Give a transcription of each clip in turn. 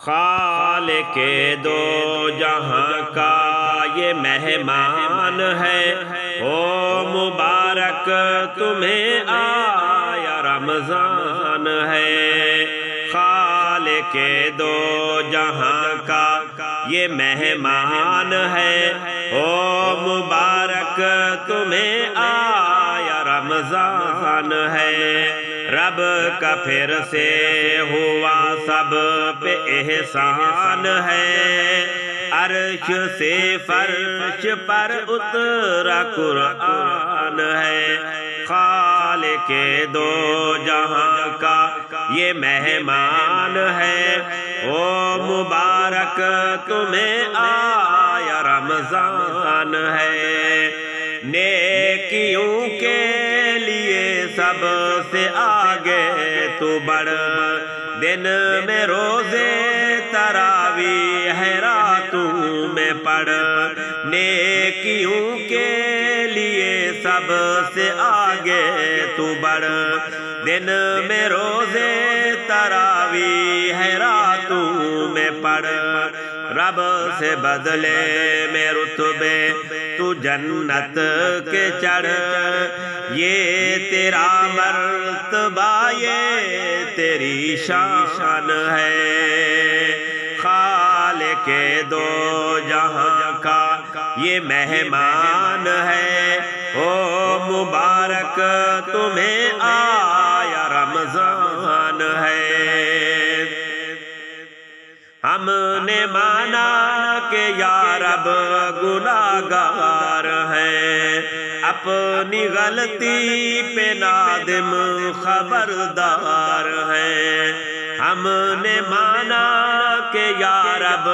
خالق دو جہاں کا یہ مہمان ہے، او مبارک تمہیں آیا رمضان ہے۔ خالق دو جہاں کا یہ مہمان ہے، او مبارک تمہیں آیا رمضان ہے۔ رب کا پھر سے ہوا سب پہ احسان ہے، عرش سے فرش پر اترا قرآن ہے۔ خالق دو جہاں کا یہ مہمان ہے، او مبارک تمہیں آیا رمضان ہے۔ نیکیوں کے لیے سب سے آگے تو بڑھ، دن میں روزے تراویح ہے راتوں میں پڑھ۔ نیکیوں کے لیے سب سے آگے تو بڑھ، دن میں روزے تراویح ہے راتوں میں پڑھ۔ رب سے بدلے میں رتبے تو جنت کے چڑھ، یہ تیرا مرتبہ یہ تیری شان ہے۔ خالق دو جہاں کا یہ مہمان ہے، او مبارک تمہیں آیا رمضان ہے۔ ہم نے مانا کہ یا رب گناہگار ہیں، اپنی غلطی پہ نادم خبردار ہیں۔ ہم نے مانا کہ یا رب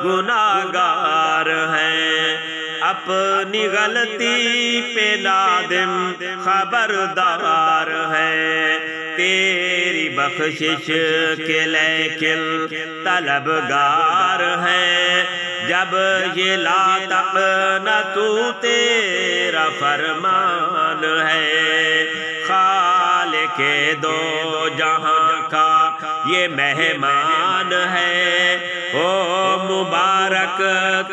گناہگار ہیں، اپنی غلطی پہ نادم خبردار ہیں۔ تیری بخشش کے لیکن طلبگار ہیں، جب یہ لا تقنطوا تیرا فرمان ہے۔ خالق دو جہاں کا یہ مہمان ہے، او مبارک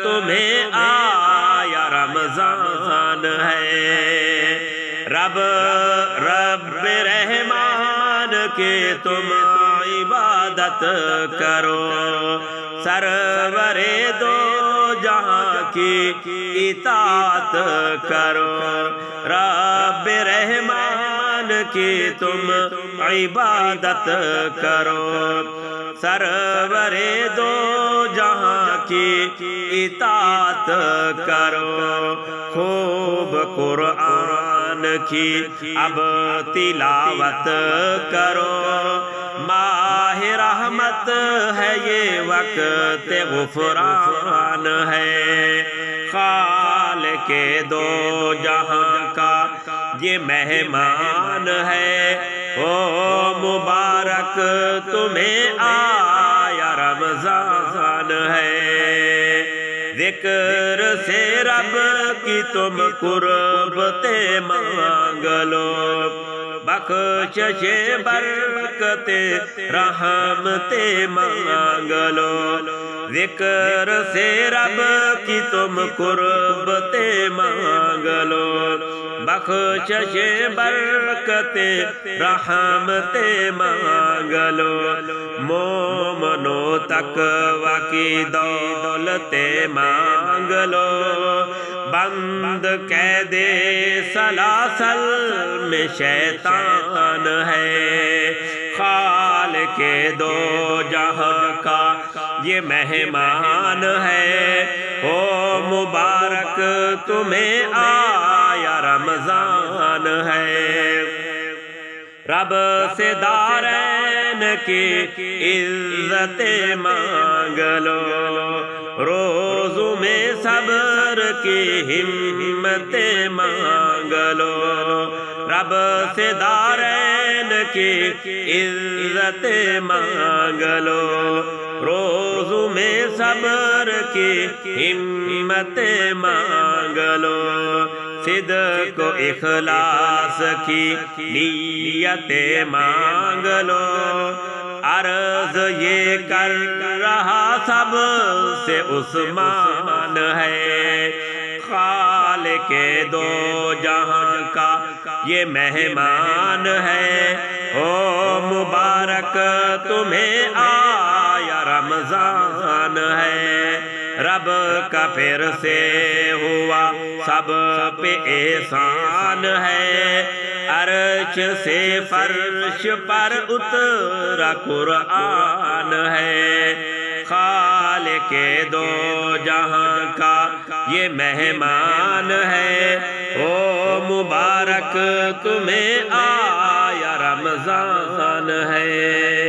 تمہیں آیا رمضان ہے۔ رب رحمان کے تم عبادت کرو، سرور دو جہاں کی اطاعت کرو۔ رب رحمان کی تم عبادت کرو، سرور دو جہاں کی اطاعت کرو۔ خوب قرآن کی اب تلاوت کرو، ماہ رحمت ہے یہ وقت غفران ہے۔ خالق دو جہاں کا یہ مہمان ہے، او مبارک تمہیں آیا رمضان ہے۔ ذکر سے رب کی تم قربتیں مانگ لو، بخشش برکت رحمتیں مانگ لو۔ ذکر سے رب کی تم قربتیں مانگ لو، بخشش برکت رحمتیں مانگ لو۔ مومنو تقوی کی دولتیں مانگ لو، بند قید سلاسل میں شیطان ہے۔ خالق دو جہاں کا یہ مہمان ہے، او مبارک تمہیں آیا رمضان ہے۔ رب سے دارین کی عزت مانگ لو، روزوں میں صبر کی ہمت مانگ لو۔ رب سے دارین کی عزت مانگ لو، روزوں میں صبر کی ہمت مانگ لو۔ صدق و اخلاص کی نیت مانگ لو، عرض یہ کر رہا سے عثمان ہے، خالق دو جہاں کا یہ مہمان ہے، او مبارک تمہیں آیا رمضان ہے، رب کا پھر سے ہوا سب پہ احسان ہے، عرش سے فرش پر اترا قرآن ہے، خالق دو جہاں کا یہ مہمان ہے، او مبارک تمہیں آیا رمضان ہے۔